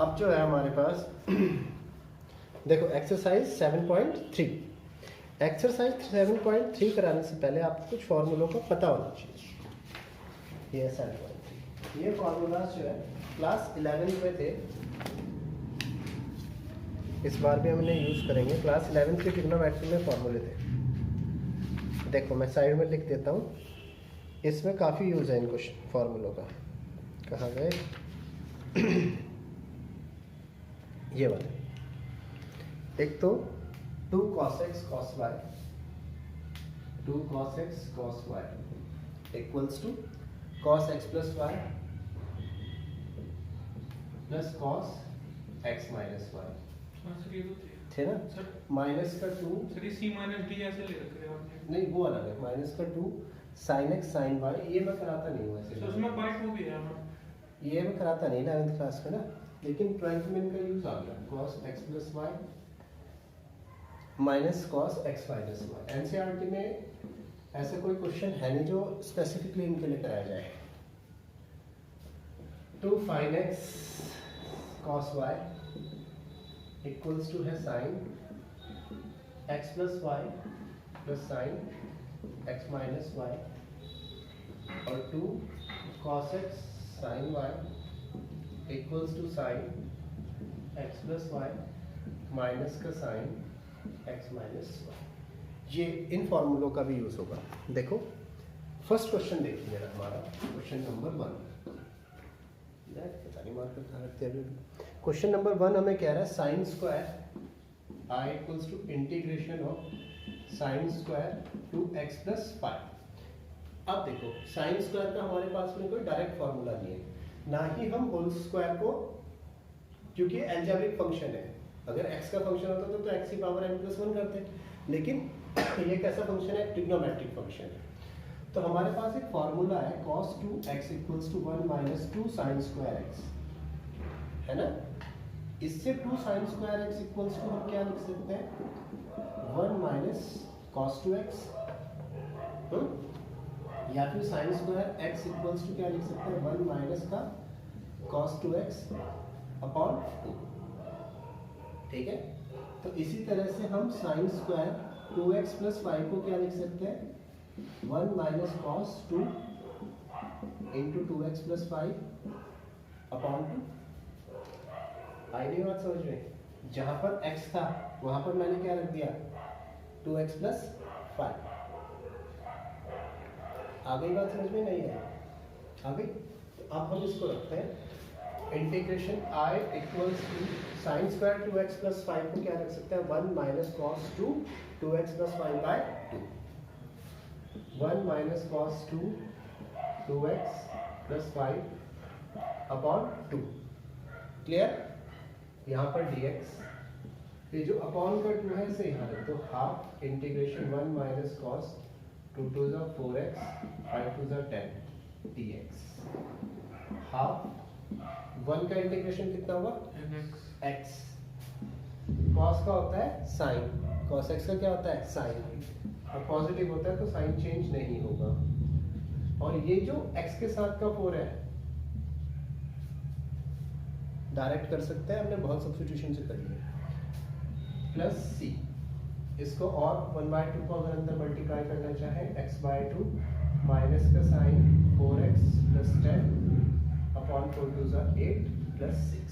अब जो है हमारे पास देखो एक्सरसाइज 7.3। एक्सरसाइज 7.3 कराने से पहले आपको कुछ फॉर्मूलों का पता होना चाहिए। ये 7.3 ये फॉर्मूलाज जो है क्लास 11 में थे, इस बार भी हम इन्हें यूज़ करेंगे। क्लास 11 के ट्रिग्नोमेट्री में फॉर्मूले थे। देखो मैं साइड में लिख देता हूँ, इसमें काफ़ी यूज़ है इन क्वेश्चन फॉर्मूलों का। कहाँ गए? ये वाले। एक तो 2 cos x cos y, 2 cos x cos y equals to cos x plus y plus cos x minus y। थे ना? माइनस का 2 सी माइनस डी ऐसे ले रखे हैं आपने। नहीं, वो अलग है। माइनस का 2 sin x sin y, ये मैं कराता नहीं हूँ ऐसे। तो उसमें बाय 2 भी है ना? ये मैं कराता नहीं 11th क्लास में ना, लेकिन 12th में इनका यूज आ गया। cos x plus y minus cos x minus y। NCERT में ऐसा कोई क्वेश्चन है नहीं जो स्पेसिफिकली इनके लिए कराया जाए। 2 sin x cos y equals to है sin x plus y plus sin x minus y, और 2 cos x sin y equals to sin x plus y minus का sin x माइनस y। ये इन फॉर्मूलों का भी यूज होगा। देखो first question देखिए मेरा, हमारा क्वेश्चन नंबर 1। पता नहीं मार्कर कहाँ रखते हैं। क्वेश्चन नंबर 1 हमें कह रहा है sine square i equals to integration of sine square two x plus 5। अब देखो साइन स्क्वायर का हमारे पास में कोई डायरेक्ट फॉर्मूला नहीं है, ना ही हम होल स्क्वायर को, क्योंकि अलजेब्रिक फंक्शन है। अगर x का फंक्शन होता तो x की पावर n प्लस 1 करते, लेकिन ये कैसा फंक्शन है? ट्रिग्नोमेट्रिक फंक्शन है। तो हमारे पास एक फॉर्मूला है cos 2x equals to 1 minus 2 sine square x, है ना? इससे 2 sine square x equals to हम क्या लिख सकते हैं? 1 माइनस cos 2x, या फिर sine square x equals to क्या लिख सकते हैं? 1 माइनस का cos 2x अपॉन 2। ठीक है, तो इसी तरह से हम साइन स्क्वायर 2x प्लस 5 को क्या लिख सकते हैं? 1 minus cos 2 into 2x plus 5 upon 2। आई नहीं बात समझ में? जहां पर x था वहां पर मैंने क्या रख दिया? 2x plus 5। आ गई बात समझ में? नहीं है? आ गई? तो अब हम इसको रखते हैं integration i equals to sine square 2x plus 5 को क्या रख सकते हैं? 1 minus cos 2 2x plus 5 by 2। 1 minus cos 2 2x plus 5 upon 2। Clear? यहाँ पर dx, ये जो अपॉन का 2 है इसे यहाँ रख दो। Half integration 1 minus cos 2 2 4x 5 2 10 dx। Half 1 का इंटीग्रेशन कितना हुआ? x। cos का होता है साइन, cos x का क्या होता है? साइन। और पॉजिटिव होता है तो साइन चेंज नहीं होगा। और ये जो x के साथ का 4 है डायरेक्ट कर सकते हैं, हमने बहुत सब्स्टिट्यूशन से करी है। प्लस c, इसको और 1/2 को अगर अंदर मल्टीप्लाई करना चाहे x/2 माइनस का sine 4x plus 10 upon 4 2 8 plus 6।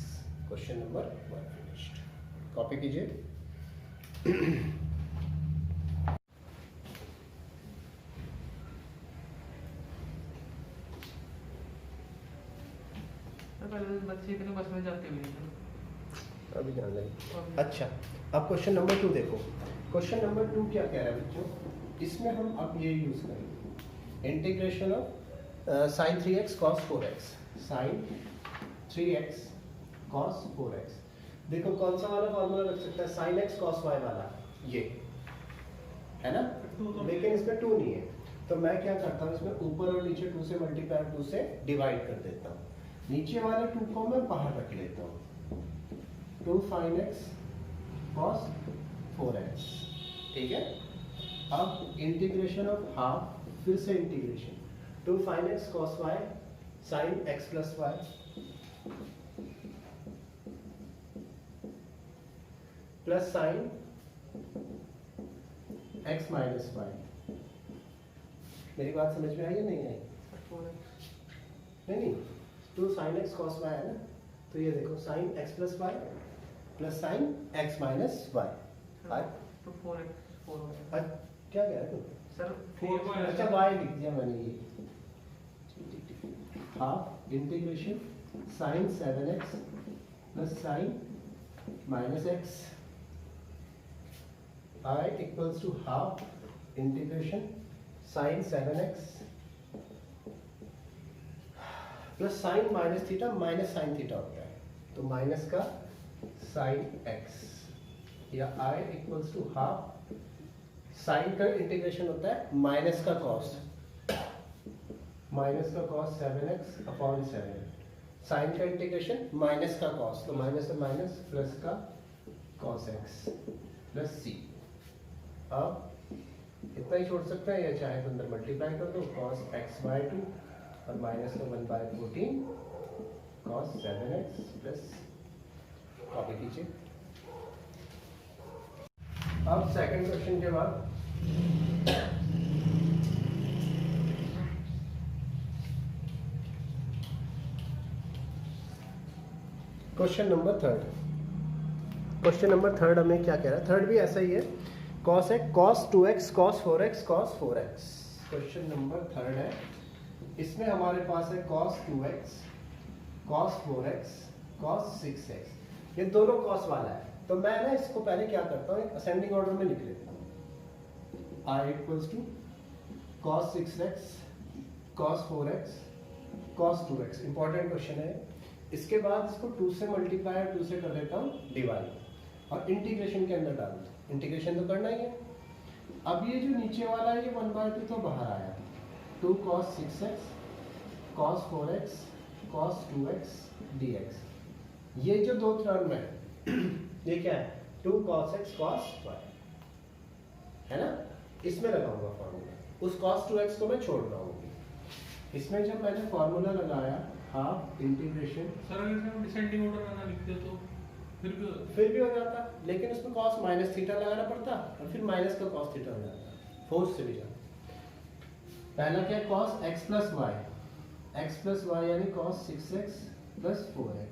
Question number 1 finished. Copy कीजिए। बच्चे इतने बस में जाते हुए अभी ध्यान दें। अच्छा, अब क्वेश्चन नंबर 2 देखो। क्वेश्चन नंबर 2 क्या कह रहा है बच्चों? इसमें हम अब ये यूज करेंगे integration of sine 3x cos 4x, sine 3x cos 4x। देखो कौन सा वाला फॉर्मूला रख सकता है? साइन x cos y वाला, ये है ना? लेकिन इसमें 2 नहीं है, तो मैं क्या करता हूँ, इसमें ऊपर और नीचे 2 से मल्टीप्लाई 2 से डिवाइड कर देता हूँ। नीचे वाले 2 को मैं बाहर रख लेता हूँ। 2 sin x cos 4x। ठीक है, अब इंटीग्रेशन ऑफ हाफ, फिर से integration 2 sin x cos y sin x plus y plus sine x minus Y. मेरी बात समझ में आई या नहीं आई? नहीं, तो साइन एक्स कॉस वाई है ना, तो ये देखो sine X plus Y plus sine X minus Y. तो 4x 4 क्या कह रहे हो सर? अच्छा वाई लिख दिया मैंने ये। Half integration sine 7x plus sine minus X I equals to half integration sine 7x plus sine minus theta minus sine theta होता है, तो माइनस का साइन एक्स, या I equals to half sine का इंटीग्रेशन होता है minus का cos, minus का कॉस 7x अपॉन 7, साइन का इंटीग्रेशन माइनस का कॉस, तो माइनस से माइनस प्लस का कॉस एक्स प्लस सी। अब इतना ही छोड़ सकते हैं, या चाहे तो अंदर मल्टीप्लाई कर दो कॉस एक्स बाई 2 और माइनस का 1/14 कॉस 7x प्लस, कॉपी कीजिए। अब सेकंड क्वेश्चन के बाद question number third. Question number third हमें क्या कह रहा है? थर्ड भी ऐसा ही है, cos x cos 2x cos 4x cos 4x। Question number third है, इसमें हमारे पास है cos 2x cos 4x cos 6x, ये दोनों कॉस वाला है। तो मैं ना इसको पहले क्या करता हूँ, असेंडिंग ऑर्डर में लिख लेता हूँ। I equals to cos 6x cos 4x cos 2x। Important question है। इसके बाद इसको 2 से मल्टीप्लाई और 2 से कर देता हूँ डिवाइड, और इंटीग्रेशन के अंदर डाल दो। इंटीग्रेशन तो करना ही है। अब ये जो नीचे वाला है ये 1/2 तो बाहर आया, 2 cos 6x cos 4x cos 2x dx। ये जो दो टर्म है ये क्या है? 2 cos x cos y है ना, इसमें लगाऊंगा फॉर्मूला। उस cos 2x को मैं छोड़ रहा हूँ। इसमें जब मैंने फॉर्मूला लगाया हाफ इंटीग्रेशन, सर अगर हम डिसेंडिंग ऑर्डर में ना लिखते तो फिर भी हो जाता, लेकिन उसमें cos माइनस थीटा लगाना पड़ता और फिर माइनस का cos थीटा हो जाता, फोर्स से भी जाता। पहला क्या है? cos x प्लस y यानी cos 6x plus 4x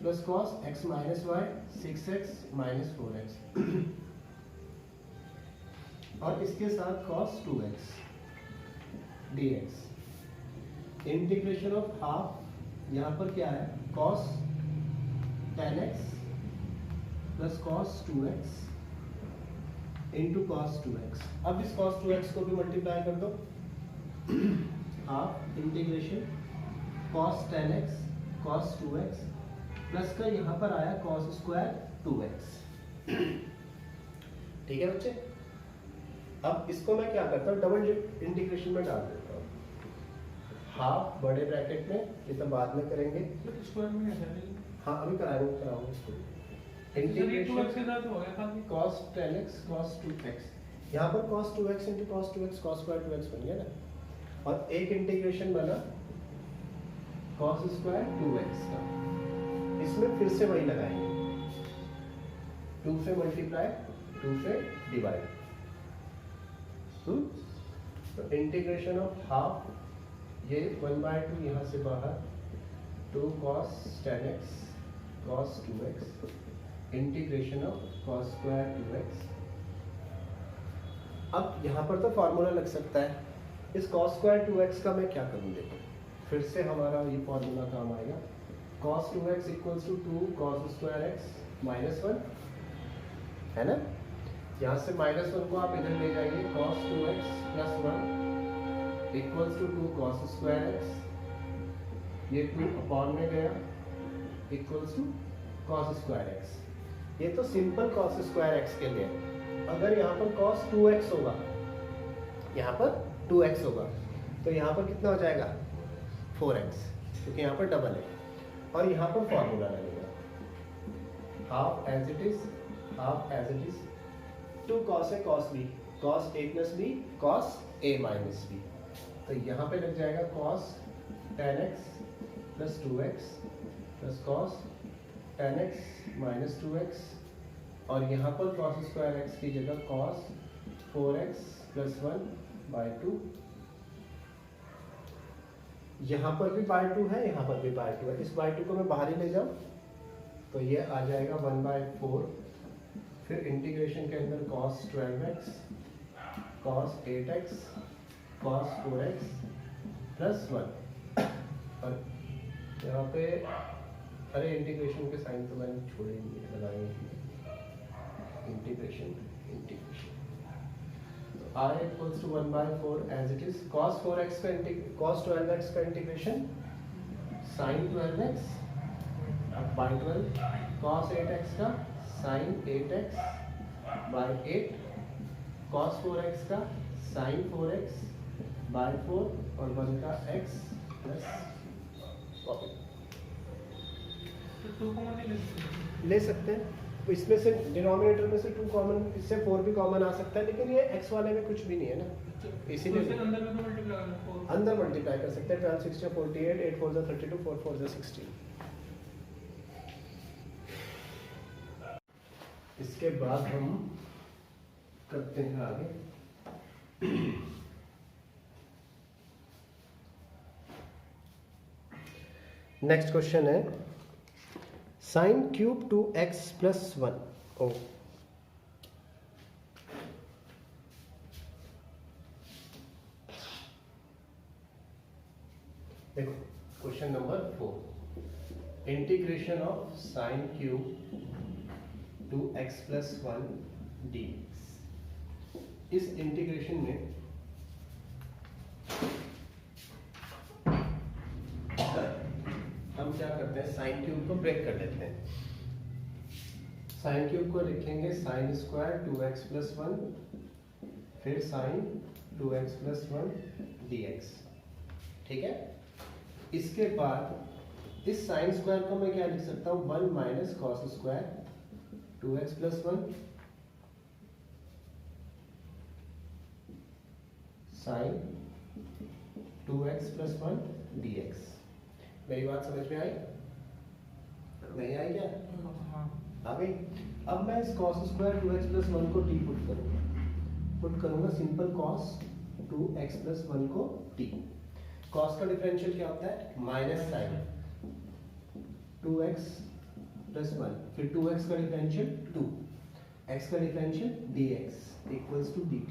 plus cos x minus y 6x minus 4x और इसके साथ cos 2x dx। Integration of half, यहाँ पर क्या है? cos 10x plus cos 2x into cos 2x। अब इस cos 2x को भी मल्टीप्लाई कर दो, half integration cos 10x cos 2x plus का यहाँ पर आया cos स्क्वायर 2x। ठीक है बच्चे? अब इसको मैं क्या करता हूँ, डबल इंटीग्रेशन में डाल देता हूँ। हाफ बड़े ब्रैकेट में, ये तो बाद में करेंगे। स्क्वायर में कैसे है? हाँ अभी कराऊंगा इसको। इंटीग्रेशन के साथ हो गया था cos 10x cos 2x, यहाँ पर cos 2x into cos 2x cos square 2x बन गया ना, और एक इंटीग्रेशन बना cos स्क्वायर 2x का। इसमें फिर से वही लगाएंगे, 2 से मल्टीप्लाई 2 से डिवाइड। तो इंटीग्रेशन ऑफ हाफ, ये 1/2 यहाँ से बाहर, 2 cos 10x cos 2x integration of cos square 2x। अब यहाँ पर तो फॉर्मूला लग सकता है, इस cos स्क्वायर 2x का मैं क्या करूँ? देखो फिर से हमारा ये फॉर्मूला काम आएगा, cos 2x equals to 2 cos square x minus 1 है ना। यहाँ से माइनस 1 को आप इधर ले जाइए, cos 2x plus 1 equals to 2 cos square x, ये 2 अपॉन में गया equals to cos square x। ये तो सिंपल cos स्क्वायर x के लिए। अगर यहाँ पर cos 2x होगा, यहाँ पर 2x होगा, तो यहाँ पर कितना हो जाएगा? 4x, क्योंकि यहाँ पर डबल है, और यहाँ पर फॉर्मूला लगेगा half as it is, half as it is 2 cos a cos b cos a plus b cos a minus b। तो यहाँ पे लग जाएगा cos 10x plus 2x plus cos 10x minus 2x और यहाँ पर cos स्क्वायर एक्स की जगह cos 4x + 1 बाय 2, यहाँ पर भी बाय 2 है, यहाँ पर भी बाय 2 है। इस बाय 2 को मैं बाहर ही ले जाऊँ तो ये आ जाएगा 1/4। फिर इंटीग्रेशन के अंदर cos 12x, cos 8x, cos 4x + 1। और यहाँ पे अरे इंटीग्रेशन के साइन तो मैंने छोड़े ही नहीं लगाए। इंटीग्रेशन तो I = 1/4 as it is. cos 4x का cos 12x का integration sin 12x bye 12, cos 8x का sin 8x bye 8, cos 4x का sin 4x बाय 4 और 1 का x प्लस कॉपी तो 2 कॉमन नहीं ले सकते? ले सकते हैं। इसमें से डिनोमिनेटर में से 2 कॉमन, इससे 4 भी कॉमन आ सकता है, लेकिन ये x वाले में कुछ भी नहीं है ना, इसीलिए तो अंदर में तो मल्टीप्लाई करना 4 अंदर मल्टीप्लाई कर सकते हैं। 12 6 48, 8 4 32, 4 4 16। इसके बाद हम करते हैं आगे। नेक्स्ट क्वेश्चन है sin क्यूब 2x + 1। ओ देखो question number 4, integration of sin cube 2x + 1 dx। इस इंटीग्रेशन में हम क्या करते हैं, साइन क्यूब को ब्रेक कर देते हैं। साइन क्यूब को लिखेंगे sin स्क्वायर 2x + 1, फिर sin 2x + 1 dx। ठीक है। इसके बाद इस साइन स्क्वायर को मैं क्या लिख सकता हूँ, 1 - cos square 2x + 1 sin 2x + 1 dx। मेरी बात समझ में आई? नहीं आई क्या? हाँ। आ गई। अब मैं इस cos स्क्वायर 2x + 1 को t पुट करूंगा सिंपल cos 2x + 1 को t। cos का डिफरेंशियल क्या होता है, माइनस साइन 2x + 1, फिर 2x का डिफरेंशियल 2, x का डिफरेंशियल dx = dt।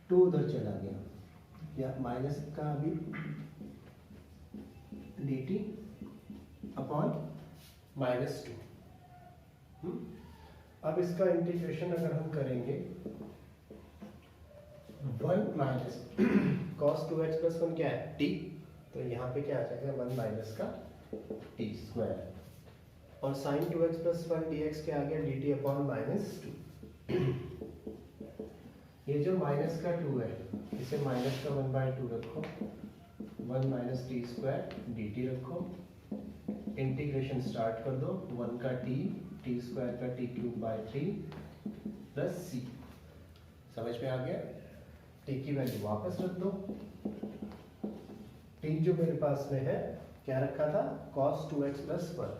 2 उधर चला गया, या माइनस का अभी dt अपॉन -2। अब इसका इंटीग्रेशन अगर हम करेंगे 1 - cos 2x + 1 क्या है, t, तो यहाँ पे क्या आ जाएगा 1 - का t स्क्वायर, और sin 2x + 1 dx क्या आ गया, dt अपॉन -2। ये जो माइनस का 2 है इसे माइनस का 1/2 रखो, 1 - t स्क्वायर dt रखो, इंटीग्रेशन स्टार्ट कर दो, 1 का t स्क्वायर का t³ / 3 + c। समझ में आ गया? t की वैल्यू वापस रख दो। t जो मेरे पास में है क्या रखा था, cos 2x + 1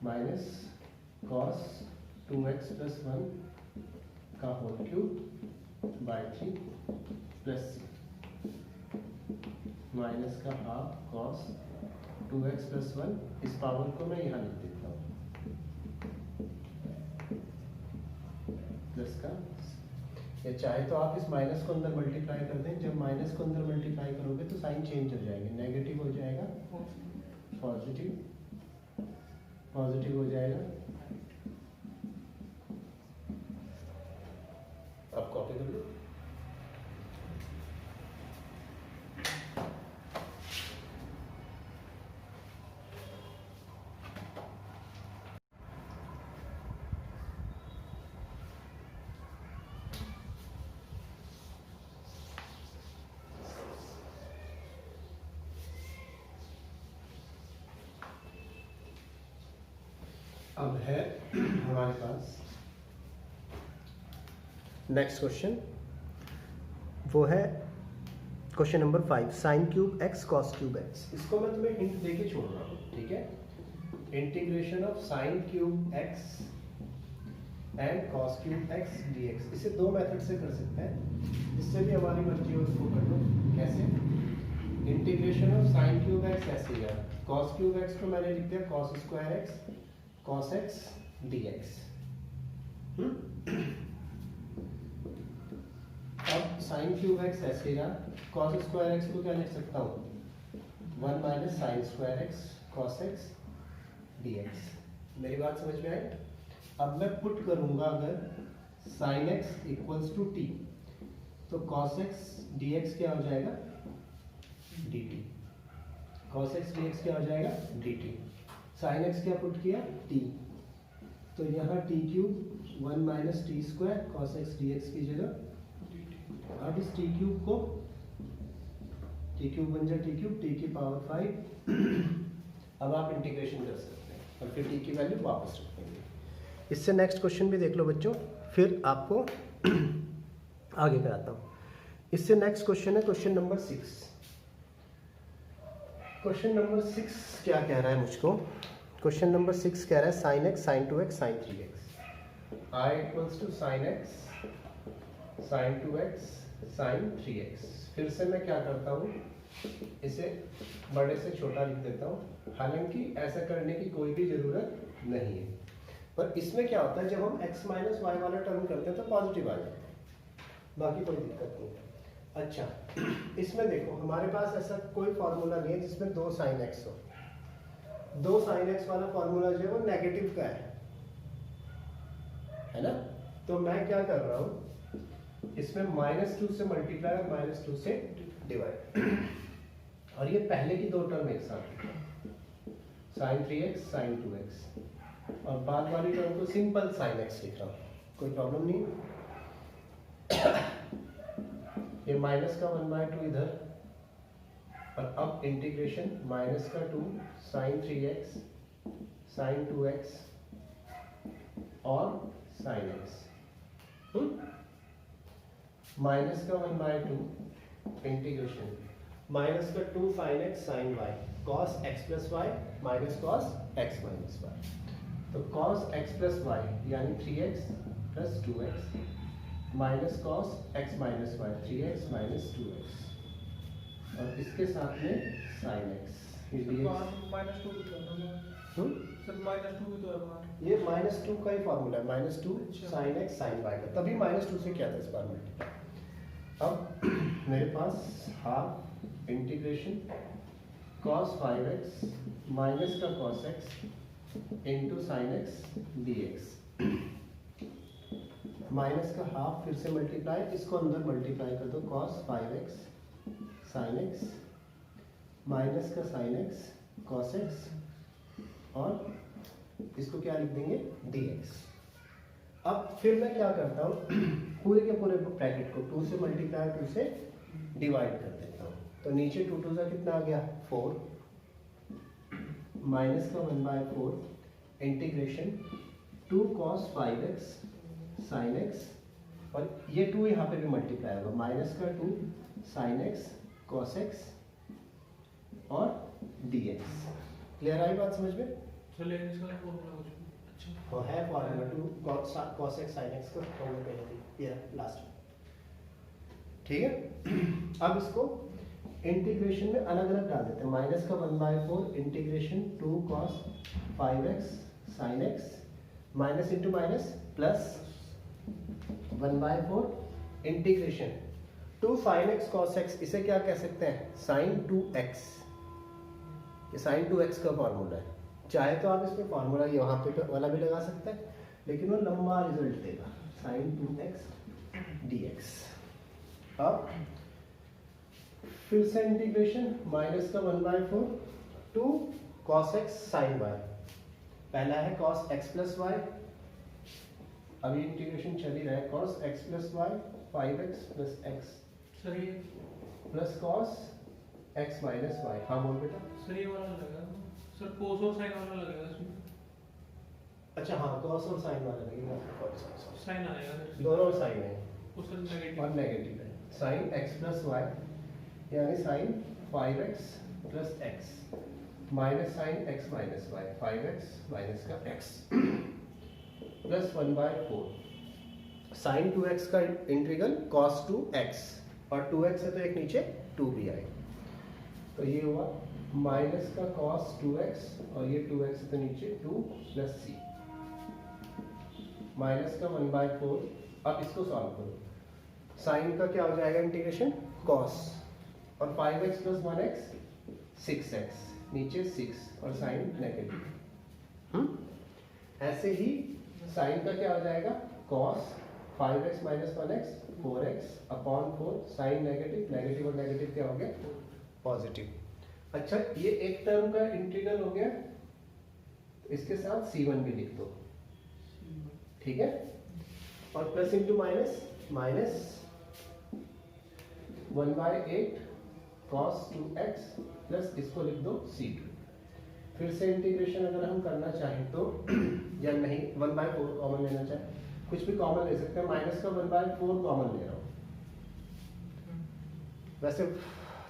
minus cos 2x + 1 का whole cube by 3 + c minus का हाफ cos 2x + 1। इस पावर को मैं यहाँ लिख देता हूँ, प्लस का, या चाहे तो आप इस माइनस को अंदर मल्टीप्लाई कर दें। जब माइनस को अंदर मल्टीप्लाई करोगे तो साइन चेंज हो जाएगा, नेगेटिव हो जाएगा पॉजिटिव हो जाएगा। अब कॉपी कर लो। अब है हमारे पास नेक्स्ट क्वेश्चन, वो है question number 5 sign cube x cos cube x, इसको मैं तुम्हें हिंट देके छोड़ रहा हूँ, ठीक है। Integration of sine cube X and cos cube X D X, इसे दो मेथड से कर सकते हैं, जिससे भी हमारी मर्जी हो उसको कर लो। कैसे? Integration of sine cube X ऐसे है, कॉस क्यूब एक्स को मैंने लिख दिया cos square X cos X D X. अब साइन क्यूब एक्स ऐसे रहा, कॉस स्क्वायर एक्स को क्या लिख सकता हूँ, 1 minus sine square X cos X D X. मेरी बात समझ में आई? अब मैं पुट करूंगा अगर sine X equals to T, तो कॉस एक्स डीएक्स क्या हो जाएगा, dt। कॉस एक्स डीएक्स क्या हो जाएगा, dt। साइन एक्स क्या पुट किया, t, तो यहाँ T cube 1 minus T square cos X D X की जगह, अब इस टी क्यूब को, टी क्यूब बन जाए टी क्यूब, टी की पावर 5। अब आप इंटीग्रेशन कर सकते हैं और फिर टी की वैल्यू वापस रख देंगे। इससे नेक्स्ट क्वेश्चन भी देख लो बच्चों, फिर आपको आगे कराता हूँ। इससे नेक्स्ट क्वेश्चन है क्वेश्चन नंबर 6। क्वेश्चन नंबर 6 क्या कह रहा है मुझको? क्वेश्चन नंबर 6 कह रहा है sine X sine 2x sine 3x, I equals to sine X sine 2x sine 3x। फिर से मैं क्या करता हूँ, इसे बड़े से छोटा लिख देता हूँ, हालांकि ऐसा करने की कोई भी जरूरत नहीं है। पर इसमें क्या होता है, जब हम x माइनस वाई वाला टर्म करते हैं तो पॉजिटिव आ जाता है, बाकी कोई दिक्कत नहीं है। अच्छा, इसमें देखो हमारे पास ऐसा कोई फॉर्मूला नहीं है जिसमें 2 साइन एक्स हो। 2 साइन एक्स वाला फॉर्मूला जो है वो नेगेटिव का है ना। तो मैं क्या कर रहा हूँ, इसमें -2 से मल्टीप्लाई और -2 से डिवाइड, और ये पहले की 2 टर्म एक साथ लिख रहा हूं, साइन 3x साइन 2x, और बाद वाली टर्म को सिंपल साइन x लिख रहा हूँ, कोई प्रॉब्लम नहीं। ये माइनस का 1/2 इधर, और अब इंटीग्रेशन माइनस का 2 साइन 3x साइन 2x और साइन x, माइनस का 1/2 इंटीग्रेशन माइनस का 2 sine X sine Y cos X plus Y minus cos X minus Y, तो कॉस एक्स प्लस वाई यानी 3x plus 2x minus cos X minus Y 3x minus 2x, और इसके साथ में sine x. ये -2 का ही formula है, -2 sine X sine Y का, तभी -2 से क्या था इस बार में। अब मेरे पास half integration cos 5x minus का cos x into sine X dx, minus का हाफ फिर से मल्टीप्लाई, इसको अंदर मल्टीप्लाई कर दो, cos 5x sign X minus का साइन एक्स cos x, और इसको क्या लिख देंगे dx। अब फिर मैं क्या करता हूँ, पूरे के पूरे ब्रैकेट को 2 से मल्टीप्लाई 2 से डिवाइड कर देता हूँ, तो नीचे 2 2 का कितना आ गया 4, माइनस का 1/4 integration 2 cos 5x sign x, और ये 2 यहाँ पे भी मल्टीप्लाई होगा, माइनस का 2 साइन x cos x और dx। क्लियर आई बात समझ में? चलिए इसका फॉर्मूला कुछ अच्छा तो है formula 2 cos x sin x का फॉर्मूला पहले थी, ये लास्ट में, ठीक है। अब इसको इंटीग्रेशन में अलग अलग डाल देते हैं, माइनस का 1/4 integration 2 cos 5x sin x minus into minus plus 1/4 integration 2 sin x cos x, इसे क्या कह सकते हैं, sin 2x। ये sin 2x का फॉर्मूला है, चाहे तो आप इसमें फॉर्मूला यहाँ पे वाला भी लगा सकते हैं, लेकिन वो लंबा रिजल्ट देगा, sin 2x dx। अब फिर से इंटीग्रेशन माइनस का 1/4 2 cos x sin y, पहला है cos x प्लस वाई, अभी इंटीग्रेशन चल ही रहा है, cos x plus Y 5x plus x sir ये plus cos x minus Y. हाँ बोल बेटा। सर ये वाला लगेगा सर, कोस और साइन वाला लगेगा इसमें। अच्छा हाँ, cos और sin वाला लगेगा, साइन आएगा सर, दोनों साइन है उस नेगेटिव और नेगेटिव है। sin x प्लस वाई यानी sine 5x plus X minus sine x minus Y 5x minus का x प्लस 1/4 साइन 2x का इंटीग्रल cos 2x और 2x है तो एक नीचे 2 भी आए, तो ये हुआ माइनस का cos 2x और ये 2x है तो नीचे 2 प्लस c माइनस का 1/4। अब इसको सॉल्व करो, साइन का क्या हो जाएगा इंटीग्रेशन cos और 5x प्लस 1x 6x नीचे 6 और साइन नेगेटिव। ऐसे ही साइन का क्या हो जाएगा cos 5x minus 1x 4x upon 4 sine negative negative और नेगेटिव क्या हो गया पॉजिटिव। अच्छा ये एक टर्म का इंटीग्रल हो गया, इसके साथ c1 भी लिख दो, ठीक है। और plus into minus minus 1/8 cos 2x plus इसको लिख दो c2। फिर से इंटीग्रेशन अगर हम करना चाहें तो या नहीं 1/4 कॉमन लेना चाहें, कुछ भी कॉमन ले सकते हैं, माइनस का 1/4 कॉमन ले रहा हूँ, वैसे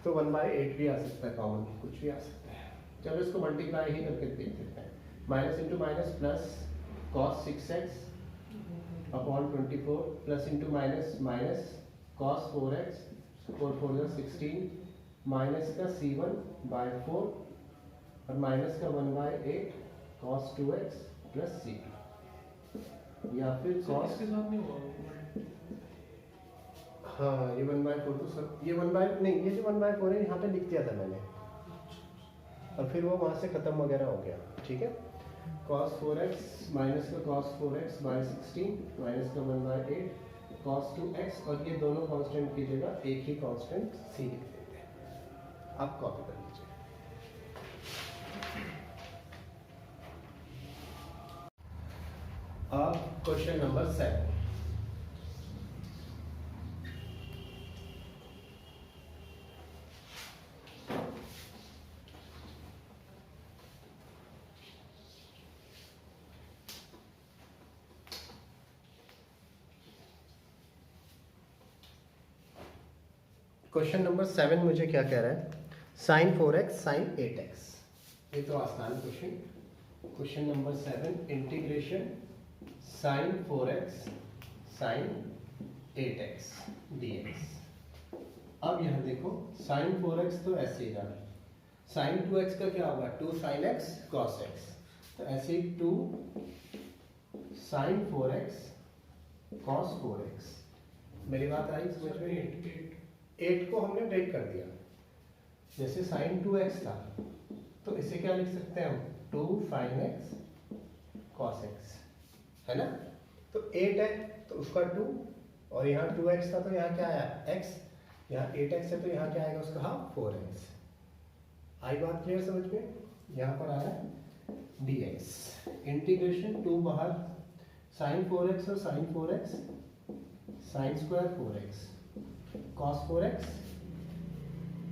तो 1/8 भी आ सकता है कॉमन, कुछ भी आ सकता है। चलो इसको मल्टीप्लाई ही करके देख लेते हैं, minus into minus plus cos 6x upon 24 plus into minus minus cos 4x 4 4 16 minus का c1/4 और माइनस का 1/8 cos 2x प्लस c2 या फिर cos इसके साथ नहीं हुआ। हाँ ये 1/4 तो सब ये 1/ नहीं, ये जो 1/4 है यहाँ पे लिख दिया था मैंने और फिर वो वहाँ से खत्म वगैरह हो गया, ठीक है। cos 4x माइनस का cos 4x बाय 16 माइनस का 1/8 cos 2x और ये दोनों कांस्टेंट की जगह एक ही कांस्टेंट c लिख देते हैं। आप कॉपी कर लीजिए। अब क्वेश्चन नंबर 7, क्वेश्चन नंबर 7 मुझे क्या कह रहा है, साइन 4x साइन 8x। ये तो आसान question. Question number 7 integration sine 4x sine 8x dx। अब यहाँ देखो साइन 4x तो ऐसे ही रहा, साइन 2x का क्या होगा 2 sin x cos x, तो ऐसे ही 2 sin 4x cos 4x। मेरी बात आई समझ में? 8 को हमने ब्रेक कर दिया, जैसे sin 2x था तो इसे क्या लिख सकते हैं हम 2 sin x cos x, है ना। तो 8 है तो उसका 2 और यहाँ 2x था तो यहाँ क्या आया x, यहाँ 8x है तो यहाँ क्या आएगा उसका हाफ 4x। आई बात क्लियर समझ में? यहाँ पर आया dx इंटीग्रेशन 2 बाहर sin 4x और sin 4x sin square 4x cos 4x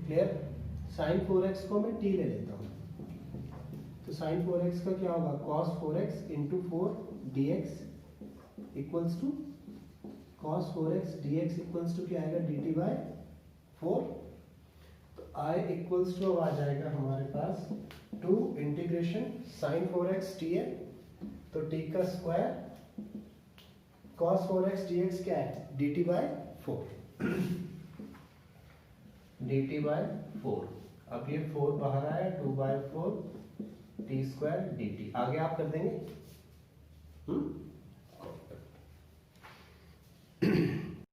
clear. sin 4x को मैं t ले लेता हूँ, तो sin 4x का क्या होगा cos 4x into 4 dx equals to cos 4x dx equals to क्या आएगा dt बाय 4। तो i इक्वल्स टू अब आ जाएगा हमारे पास 2 इंटीग्रेशन sin 4x t है तो t का स्क्वायर cos 4x dx क्या है dt बाय 4 dt बाय 4। अब ये 4 बाहर आया 2/4 t स्क्वायर dt, आगे आप कर देंगे।